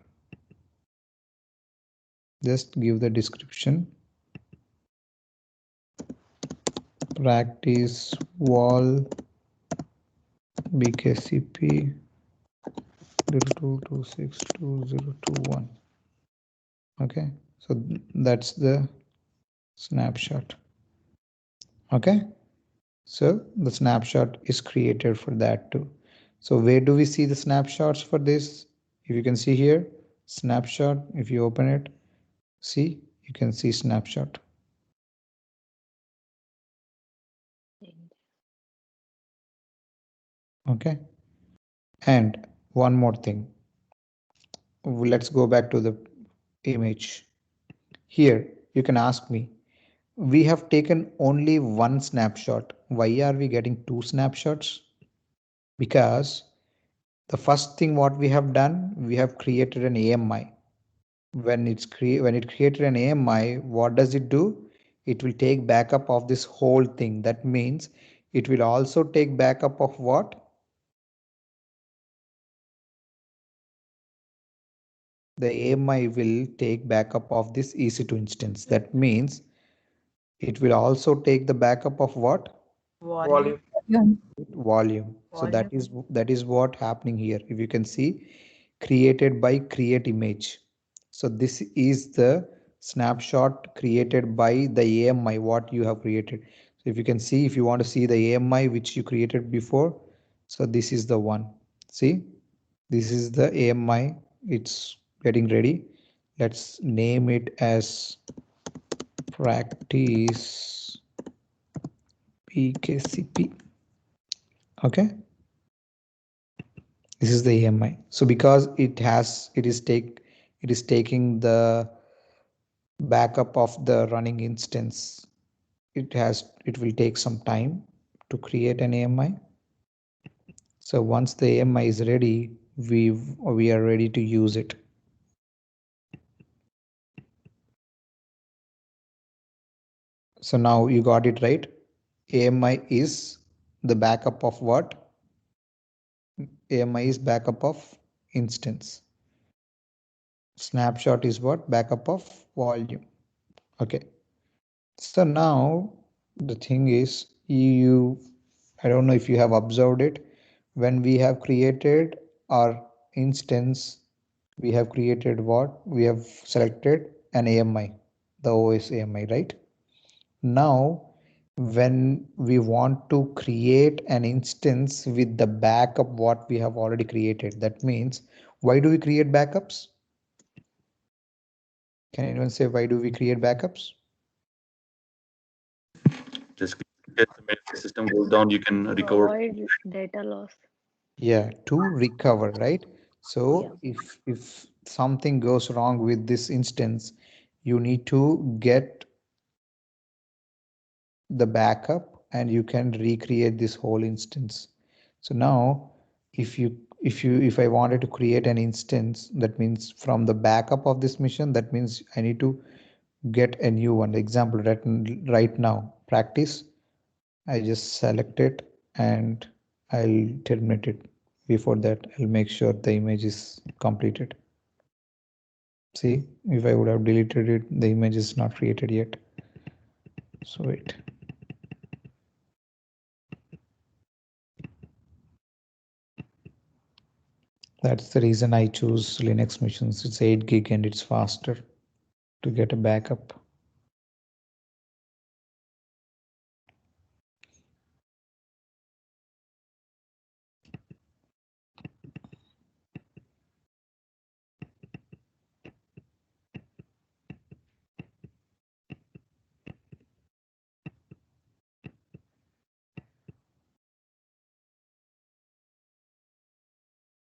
Just give the description. Practice wall BKCP 02262021. Okay, so that's the snapshot. Okay, so the snapshot is created for that too. So where do we see the snapshots for this? If you can see here, snapshot, if you open it, see, you can see snapshot. Okay, and one more thing, let's go back to the image. Here you can ask me, we have taken only one snapshot, why are we getting two snapshots? Because the first thing what we have done, we have created an AMI. When it created an AMI, what does it do? It will take backup of this whole thing. That means it will also take backup of what? The AMI will take backup of this EC2 instance. That means it will also take the backup of what? Volume. Volume. So that is what happening here. If you can see, created by create image. So this is the snapshot created by the AMI what you have created. So if you can see, if you want to see the AMI which you created before, so this is the one. See, this is the AMI. It's getting ready. Let's name it as practice PKCP. Okay, this is the AMI. So because it is taking the backup of the running instance, it will take some time to create an AMI. So once the AMI is ready, we are ready to use it. So now you got it right. AMI is the backup of what? AMI is backup of instance. Snapshot is what? Backup of volume. Okay. So now the thing is, I don't know if you have observed it. When we have created our instance, we have created what? We have selected an AMI, the OS AMI, right? Now, when we want to create an instance with the backup what we have already created, that means, why do we create backups? Can anyone say why do we create backups? Just in case the system goes down, you can To recover. avoid data loss. Yeah, to recover, right? So Yeah. if something goes wrong with this instance, you need to get the backup and you can recreate this whole instance. So now if I wanted to create an instance, that means from the backup of this mission, that means I need to get a new one. Example, right now, practice. I just select it and I'll terminate it. Before that, I'll make sure the image is completed. See, if I would have deleted it, the image is not created yet. So wait. That's the reason I choose Linux machines. It's 8 gig and it's faster to get a backup.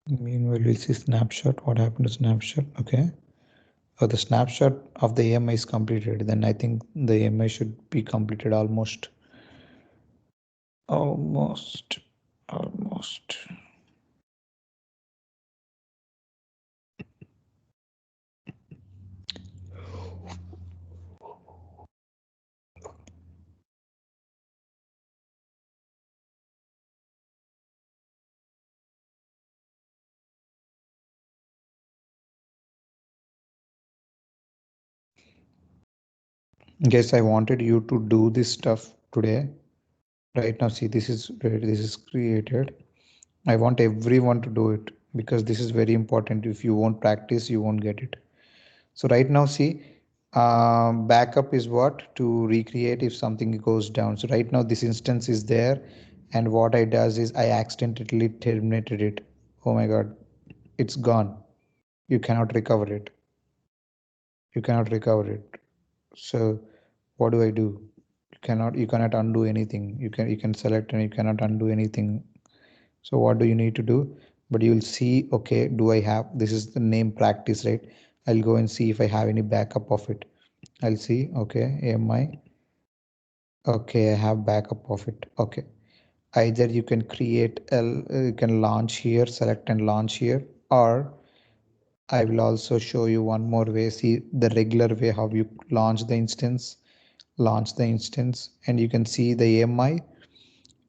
Meanwhile, we'll see snapshot. What happened to snapshot? Okay. Oh, the snapshot of the AMI is completed. Then I think the AMI should be completed almost. Almost. Almost. Guys, I wanted you to do this stuff today. Right now, see, this is created. I want everyone to do it because this is very important. If you won't practice, you won't get it. So right now, see, backup is what to recreate if something goes down. So right now, this instance is there, and what I does is I accidentally terminated it. Oh my God, it's gone. You cannot recover it. You cannot recover it. So what do I do? You cannot undo anything. You can select and you cannot undo anything. So what do you need to do? But you'll see, okay, do I have, this is the name practice, right? I'll go and see if I have any backup of it. I'll see, okay, AMI. Okay, I have backup of it. Okay. Either you can you can launch here, select and launch here, or I will also show you one more way. See the regular way how you launch the instance, and you can see the AMI.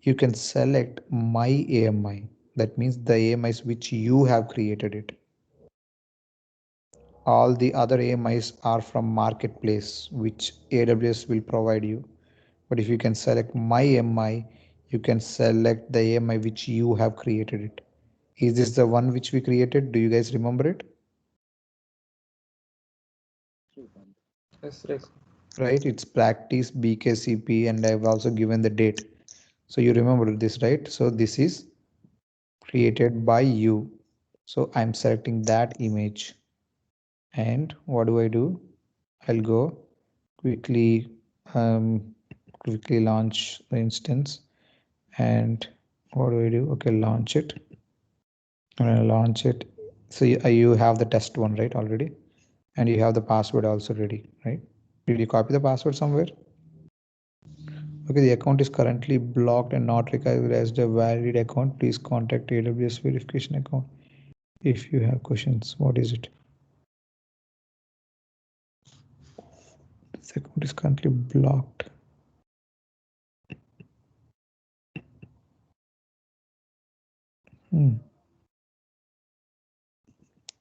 You can select my AMI. That means the AMIs which you have created it. All the other AMIs are from marketplace, which AWS will provide you. But if you can select my AMI, you can select the AMI which you have created it. Is this the one which we created? Do you guys remember it? Yes, right. Right, it's practice BKCP, and I've also given the date. So you remember this, right? So this is created by you. So I'm selecting that image, and what do? I'll go quickly quickly launch the instance, and what do? Okay, launch it. I'm gonna launch it. So you have the test one, right, already, and you have the password also ready, right? Did you copy the password somewhere? Okay, the account is currently blocked and not recognized as a valid account. Please contact AWS verification account if you have questions. What is it? This account is currently blocked.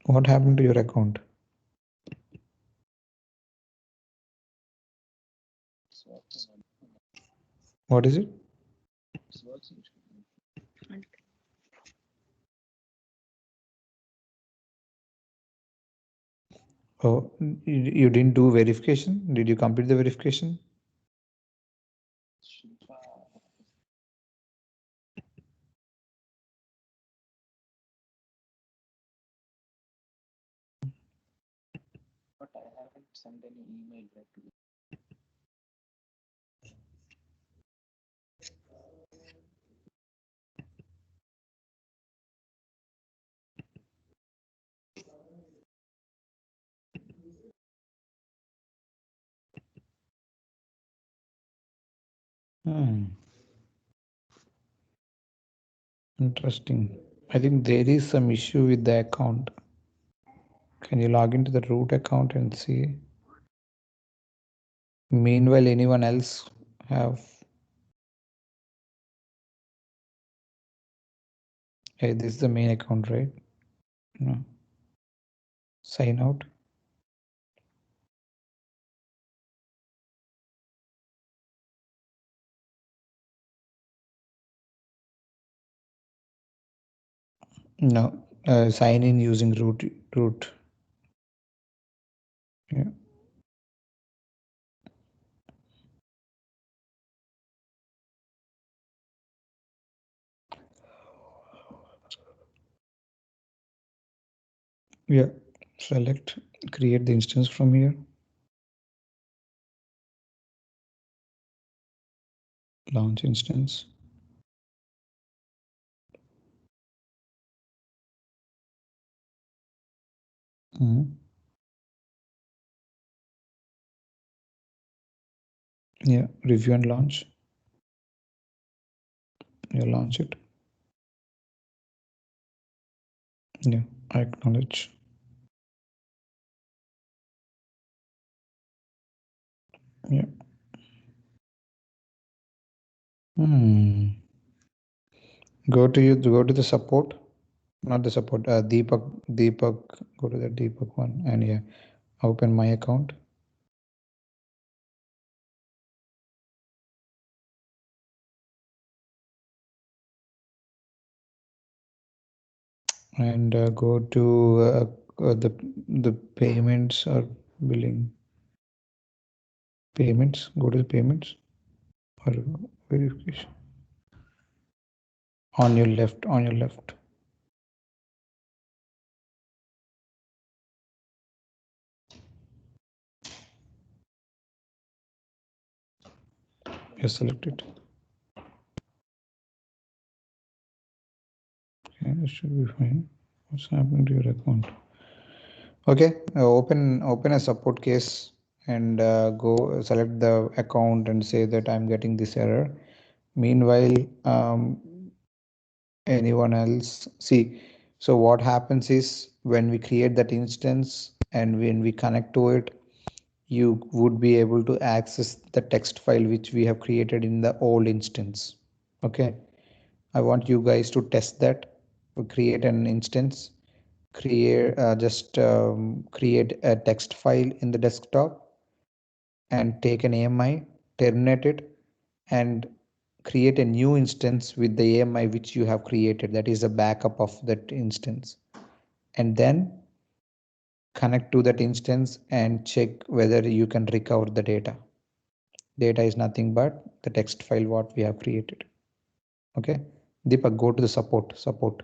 What happened to your account? What is it? Oh, you didn't do verification? Did you complete the verification? Interesting. I think there is some issue with the account. Can you log into the root account and see? Meanwhile, anyone else have? Hey, this is the main account, right? No. Sign out. No. Sign in using root. Yeah. Yeah. Select, create the instance from here. Launch instance. Yeah. Review and launch. You launch it. Yeah. I acknowledge. Yeah. Go to the support, not the support. Deepak. Go to the Deepak one, and yeah, open my account. and go to the payments or billing. Payments, go to the payments or verification. On your left, on your left. You select it. Okay, this should be fine. What's happening to your account? Okay, open a support case and go select the account and say that I'm getting this error. Meanwhile, anyone else see, so what happens is when we create that instance and when we connect to it, you would be able to access the text file which we have created in the old instance. Okay, I want you guys to test that. We create an instance, create create a text file in the desktop and take an AMI, terminate it, and create a new instance with the AMI which you have created. That is a backup of that instance. And then connect to that instance and check whether you can recover the data. Data is nothing but the text file what we have created. Okay, Deepak, go to the support. Support,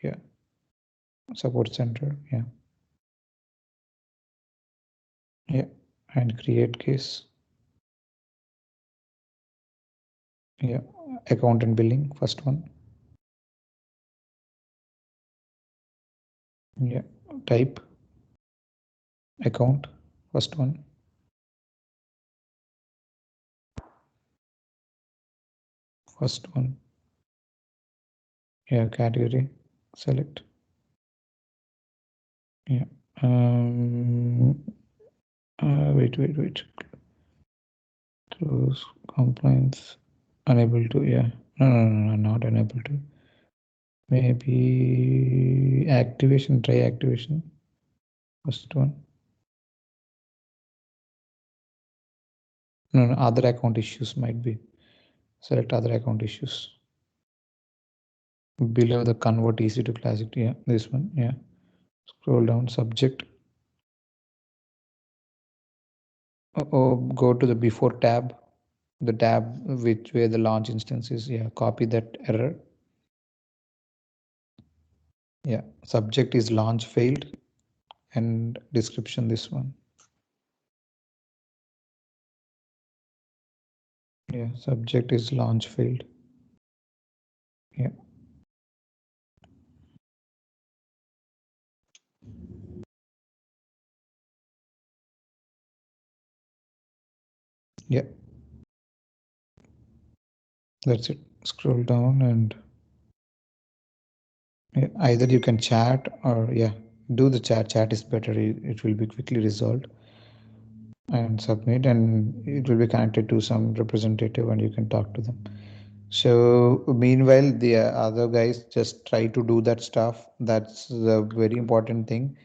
yeah, support center, yeah, and create case. Yeah, account and billing, first one. Yeah, type account, first one. First one. Yeah, category, select. Yeah. Wait. Close compliance. Unable to, yeah. No, not unable to. Maybe activation, try activation. First one. No, other account issues might be. Select other account issues. Below the convert easy to classic, yeah, this one, yeah. Scroll down, subject. Go to the before tab, the tab where the launch instance is. Yeah, copy that error. Yeah, subject is launch failed and description this one. Yeah, subject is launch failed. Yeah. Yeah, that's it. Scroll down and yeah, either you can chat or yeah, do the chat is better. It will be quickly resolved and submit, and it will be connected to some representative and you can talk to them. So meanwhile, the other guys just try to do that stuff. That's the very important thing.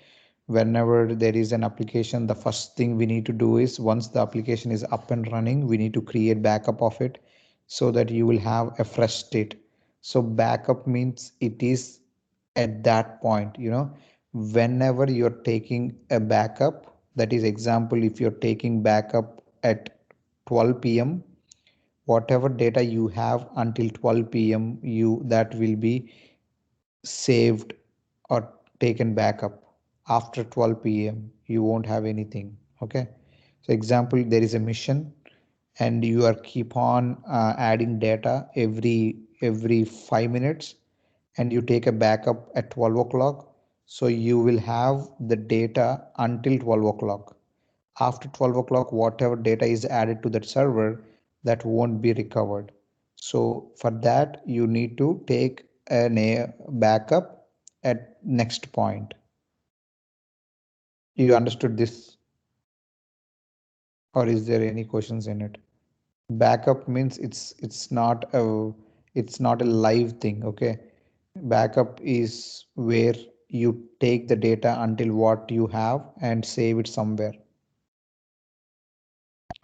Whenever there is an application, the first thing we need to do is once the application is up and running, we need to create backup of it so that you will have a fresh state. So backup means it is at that point, whenever you're taking a backup, that is example, if you're taking backup at 12 p.m., whatever data you have until 12 p.m. that will be saved or taken backup. After 12 p.m. you won't have anything. Okay, so example, there is a mission and you are keep on adding data every 5 minutes, and you take a backup at 12 o'clock, so you will have the data until 12 o'clock. After 12 o'clock, whatever data is added to that server, that won't be recovered. So for that, you need to take a backup at next point. You understood this, or is there any questions in it? Backup means it's not a live thing. Okay, backup is where you take the data until what you have and save it somewhere.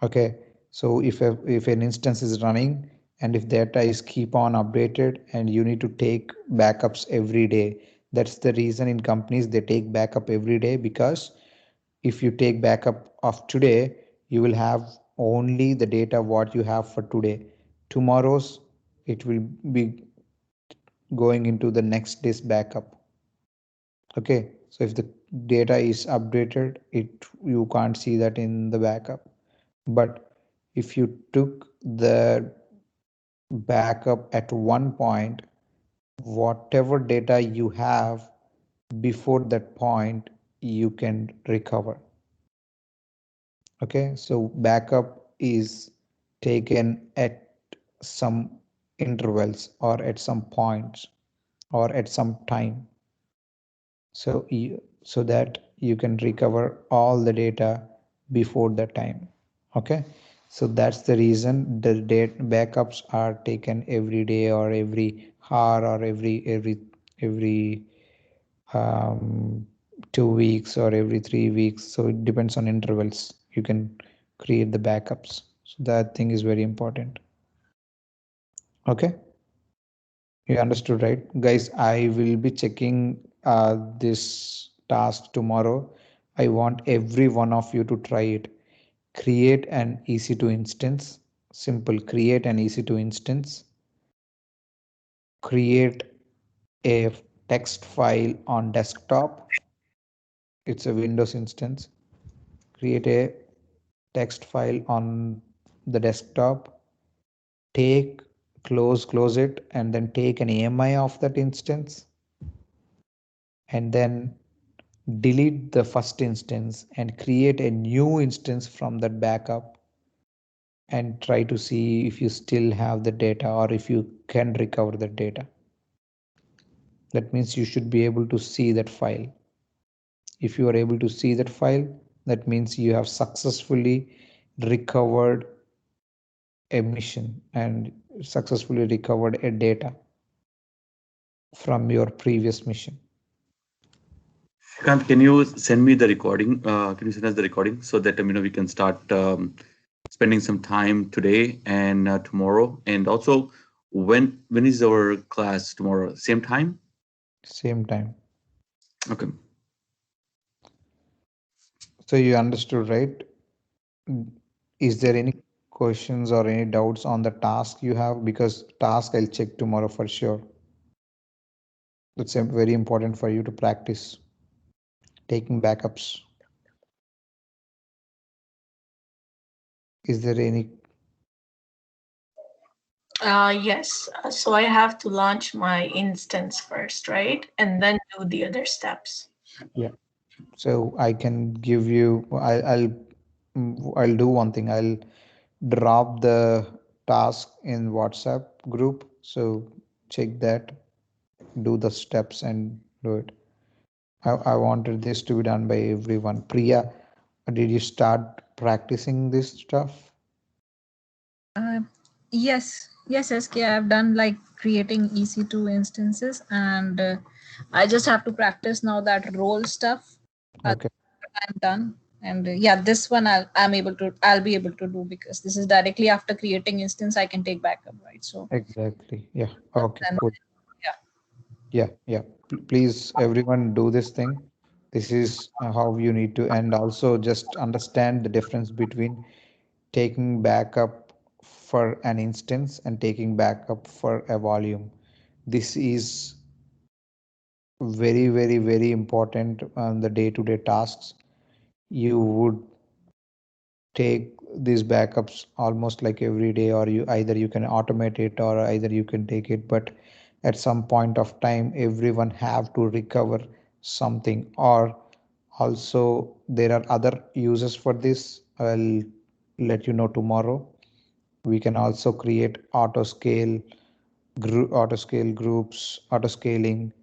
Okay, so if an instance is running, and if data is keep on updated, and you need to take backups every day. That's the reason in companies they take backup every day, because if you take backup of today, you will have only the data what you have for today. Tomorrow's, it will be going into the next day's backup. Okay, so if the data is updated, it you can't see that in the backup. But if you took the backup at one point, whatever data you have before that point, you can recover. Okay, so backup is taken at some intervals or at some points or at some time, so that you can recover all the data before the time. Okay, so that's the reason the backups are taken every day or every hour or every 2 weeks or every 3 weeks. So it depends on intervals. You can create the backups. So that thing is very important. Okay, you understood, right, guys? I will be checking this task tomorrow. I want every one of you to try it. Create an EC2 instance. Simple. Create an EC2 instance. Create a text file on desktop. It's a Windows instance. Create a text file on the desktop. Take close it, and then take an AMI of that instance, and then delete the first instance and create a new instance from that backup, and try to see if you still have the data or if you can recover the data. That means you should be able to see that file. If you are able to see that file, that means you have successfully recovered a mission and successfully recovered a data from your previous mission. Shrikant, can you send me the recording? Can you send us the recording so that we can start spending some time today and tomorrow? And also, when is our class tomorrow? Same time? Same time. Okay. So you understood, right? Is there any questions or any doubts on the task you have? Because task I'll check tomorrow for sure. It's very important for you to practice taking backups. Is there any? Yes. So I have to launch my instance first, right? And then do the other steps. Yeah. So I can give you. I'll do one thing. I'll drop the task in WhatsApp group. So check that. Do the steps and do it. I wanted this to be done by everyone. Priya, did you start practicing this stuff? Yes, yes, SK. I've done like creating EC2 instances, and I just have to practice now that role stuff. Okay. I'm done, and yeah, this one I'll be able to do, because this is directly after creating instance. I can take backup, right? So Exactly. Yeah. Okay. and Cool. yeah. Yeah. Yeah. Please, everyone, do this thing. This is how you need to, and also just understand the difference between taking backup for an instance and taking backup for a volume. This is very, very, very important on the day-to-day tasks. You would take these backups almost like every day, or you either you can automate it or either you can take it, but at some point of time everyone have to recover something. Or also there are other uses for this. I'll let you know tomorrow. We can also create auto scale groups, auto scaling,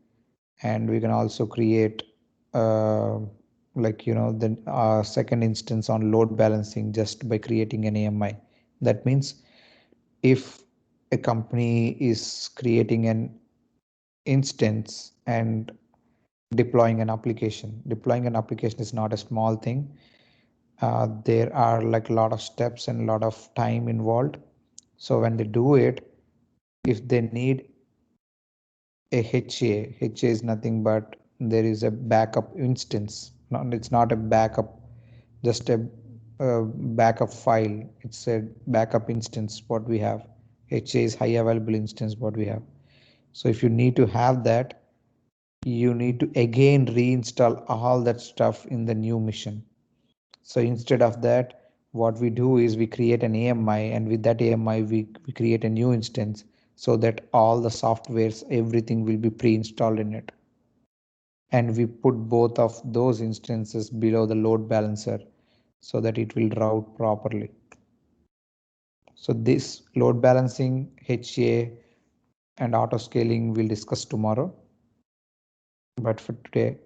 and we can also create uh, the second instance on load balancing just by creating an AMI. That means if a company is creating an instance and deploying an application is not a small thing. There are like a lot of steps and a lot of time involved. So when they do it, if they need a HA is nothing but there is a backup instance. It's not a backup, just a backup file. It's a backup instance what we have. HA is high available instance what we have. So if you need to have that, you need to again reinstall all that stuff in the new mission. So instead of that, what we do is we create an AMI, and with that AMI we create a new instance so that all the softwares, everything will be pre-installed in it. And we put both of those instances below the load balancer so that it will route properly. So this load balancing, HA and auto scaling we'll discuss tomorrow. But for today,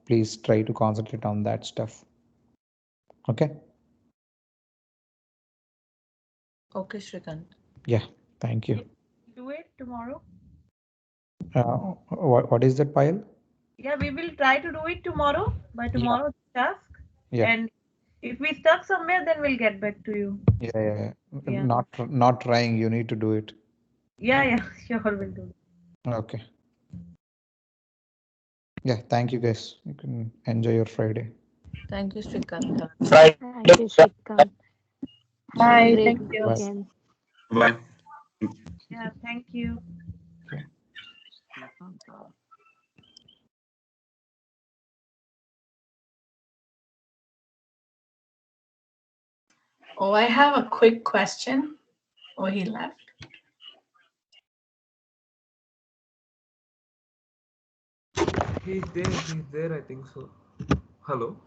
please try to concentrate on that stuff. Okay. Okay, Shrikant. Yeah, thank you. Do it tomorrow. What is that, Payal? Yeah, we will try to do it tomorrow by tomorrow's task. Yeah. And if we stuck somewhere, then we'll get back to you. Yeah. Yeah. Not trying. You need to do it. Yeah, sure, we'll do it. Okay. Yeah, thank you guys. You can enjoy your Friday. Thank you, Shrikant. Thank you, Shrikant. Bye. Great Thank you. weekend. Bye. Yeah, thank you. Oh, I have a quick question. Oh, he left. He's there, I think so. Hello?